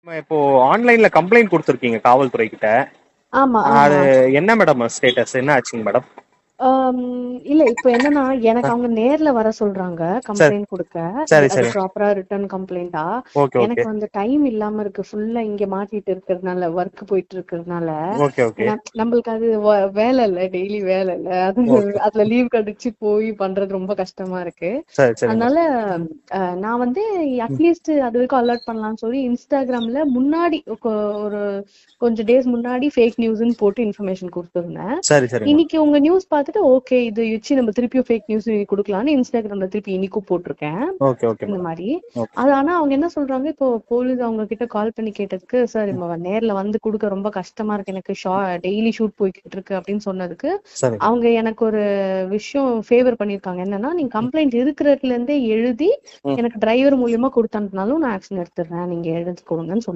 இப்போ ஆன்லைன்ல கம்ப்ளைண்ட் கொடுத்துருக்கீங்க காவல்துறை கிட்ட. ஆமா, அது ஆமா. என்ன மேடம் ஸ்டேட்டஸ், என்ன ஆச்சுங்க மேடம்? ஆம், இல்ல இப்ப என்னன்னா, எனக்கு அ, அவங்க நேர்ல வர சொல்றாங்க சரி கம்ப்ளைண்ட் குடுக்க. சரி அது சரி. ப்ராப்பரா ரிட்டர்ன் கம்ப்ளைண்டா. ஓகே ஓகே எனக்கு வந்து டைம் இல்லாம இருக்கு. ஃபுல்லா இங்க மாட்டிட்டு இருக்கிறதுனால, ஒர்க் போயிட்டு இருக்கிறதுனால. ஓகே ஓகே ஏன்னா நம்மளுக்கு அது வேலை இல்ல, டெய்லி வேலை இல்ல. அது ஓகே. அதுல லீவ் கடிச்சு போய் பண்றது ரொம்ப கஷ்டமா இருக்கு. சரி சரி அதனால மேடம். நான் வந்து அட்லீஸ்ட் அது வரைக்கும் அலர்ட் பண்ணலாம்னு சொல்லி இன்ஸ்டாகிராம்ல முன்னாடி ஒரு கொஞ்சம் டேஸ் முன்னாடி ஃபேக் நியூஸ்ன்னு போட்டு இன்ஃபர்மேஷன் கொடுத்துருந்தேன். சரி சரி மேடம். இன்னைக்கு உங்க நியூஸ் பார்த்துட்டு ஓகே இது வச்சு நம்ம திருப்பியும் ஃபேக் நியூஸ் கொடுக்கலாம்னு இன்ஸ்டாகிராம்ல திருப்பி இன்னைக்கும் போட்டிருக்கேன். ஓகே ஓகே இந்த மேடம். மாதிரி ஓகே அது. ஆனா அவங்க என்ன சொல்றாங்க, இப்போ போலீஸ் அவங்க கிட்ட கால் பண்ணி கேட்டதுக்கு, சார் நேர்ல வந்து கொடுக்க ரொம்ப கஷ்டமா இருக்கு, எனக்கு டெய்லி ஷூட் போய்கிட்டு இருக்கு அப்படின்னு சொன்னதுக்கு, சரி. அவங்க எனக்கு ஒரு விஷயம் ஃபேவர் பண்ணிருக்காங்க. என்னன்னா, நீங்க கம்ப்ளைண்ட் இருக்கிறதுல இருந்தே எழுதி ம். எனக்கு டிரைவர் மூலியமா கொடுத்தனுப்புனாலும் நான் ஆக்ஷன் எடுத்துடுறேன், நீங்க எழுதி கொடுங்கன்னு சொல்லி